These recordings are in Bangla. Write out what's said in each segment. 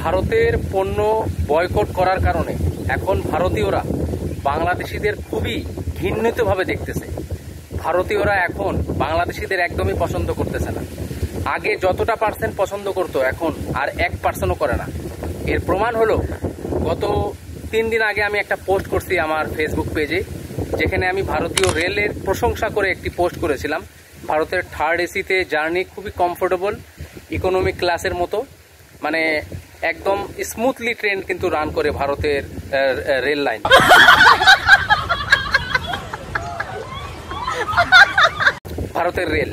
ভারতের পণ্য বয়কট করার কারণে এখন ভারতীয়রা বাংলাদেশিদের খুবই ঘৃণিতভাবে দেখতেছে। ভারতীয়রা এখন বাংলাদেশিদের একদমই পছন্দ করতেছে না। আগে যতটা পার্সেন্ট পছন্দ করতো এখন আর 1% করে না। এর প্রমাণ হলো গত 3 দিন আগে আমি একটা পোস্ট করছি আমার ফেসবুক পেজে, যেখানে আমি ভারতীয় রেলের প্রশংসা করে একটি পোস্ট করেছিলাম। ভারতের 3rd এসিতে জার্নি খুবই কমফোর্টেবল, ইকোনমিক ক্লাসের মতো, মানে একদম স্মুথলি ট্রেন কিন্তু রান করে ভারতের রেল লাইন। ভারতের রেল,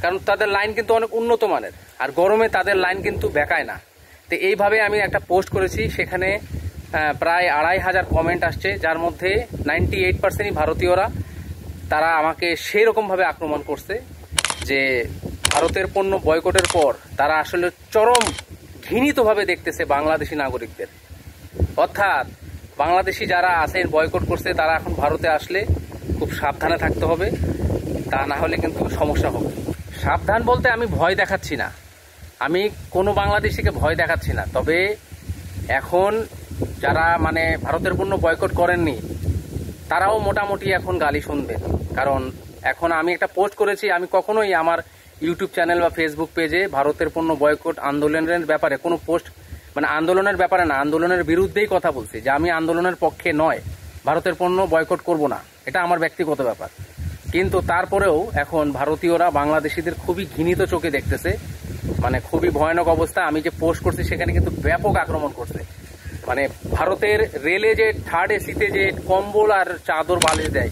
কারণ তাদের লাইন কিন্তু অনেক উন্নত মানের, আর গরমে তাদের লাইন কিন্তু বেকায় না। তো এইভাবে আমি একটা পোস্ট করেছি, সেখানে প্রায় 2500 কমেন্ট আসছে, যার মধ্যে 98%ই ভারতীয়রা। তারা আমাকে সেই রকমভাবে আক্রমণ করছে যে ভারতের পণ্য বয়কটের পর তারা আসলে চরম ঘৃণিতভাবে দেখতেছে বাংলাদেশি নাগরিকদের। অর্থাৎ বাংলাদেশি যারা আছেন বয়কট করছে, তারা এখন ভারতে আসলে খুব সাবধানে থাকতে হবে, তা না হলে কিন্তু সমস্যা হবে। সাবধান বলতে আমি ভয় দেখাচ্ছি না, আমি কোনো বাংলাদেশিকে ভয় দেখাচ্ছি না। তবে এখন যারা মানে ভারতের পণ্য বয়কট করেননি, তারাও মোটামুটি এখন গালি শুনবেন। কারণ এখন আমি একটা পোস্ট করেছি, আমি কখনোই আমার ইউটিউব চ্যানেল বা ফেসবুক পেজে ভারতের পণ্য বয়কট আন্দোলনের ব্যাপারে কোনো পোস্ট, মানে আন্দোলনের ব্যাপারে না, আন্দোলনের বিরুদ্ধেই কথা বলছি, যে আমি আন্দোলনের পক্ষে নয়, ভারতের পণ্য বয়কট করব না, এটা আমার ব্যক্তিগত ব্যাপার। কিন্তু তারপরেও এখন ভারতীয়রা বাংলাদেশিদের খুবই ঘৃণিত চোখে দেখতেছে, মানে খুবই ভয়ানক অবস্থা। আমি যে পোস্ট করছি সেখানে কিন্তু ব্যাপক আক্রমণ করছে। মানে ভারতের রেলে যে 3rd এসিতে যে কম্বল আর চাদর বালিশ দেয়,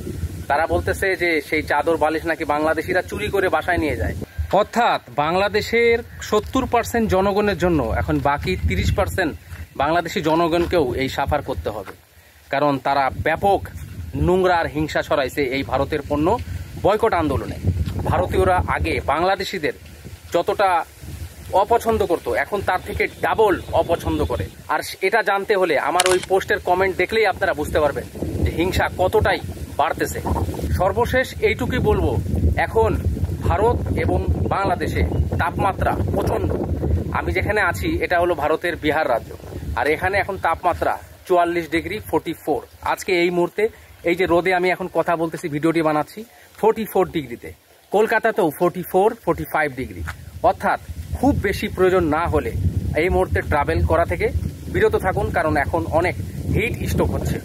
তারা বলতেছে যে সেই চাদর বালিশ নাকি বাংলাদেশিরা চুরি করে বাসায় নিয়ে যায়। অর্থাৎ বাংলাদেশের 70% জনগণের জন্য এখন বাকি 30% বাংলাদেশি জনগণকেও এই সাফার করতে হবে, কারণ তারা ব্যাপক নোংরা আর হিংসা ছড়াইছে এই ভারতের পণ্য বয়কট আন্দোলনে। ভারতীয়রা আগে বাংলাদেশিদের যতটা অপছন্দ করতো, এখন তার থেকে ডাবল অপছন্দ করে। আর এটা জানতে হলে আমার ওই পোস্টের কমেন্ট দেখলেই আপনারা বুঝতে পারবেন যে হিংসা কতটাই বাড়তেছে। সর্বশেষ এইটুকুই বলবো, এখন ভারত এবং বাংলাদেশে তাপমাত্রা প্রচণ্ড। আমি যেখানে আছি এটা হলো ভারতের বিহার রাজ্য, আর এখানে এখন তাপমাত্রা 44 ডিগ্রি 44। আজকে এই মুহূর্তে এই যে রোদে আমি এখন কথা বলতেছি, ভিডিওটি বানাচ্ছি 44 ডিগ্রিতে। কলকাতাতেও 44-45 ডিগ্রি। অর্থাৎ খুব বেশি প্রয়োজন না হলে এই মুহূর্তে ট্রাভেল করা থেকে বিরত থাকুন, কারণ এখন অনেক হিট স্ট্রোক হচ্ছে।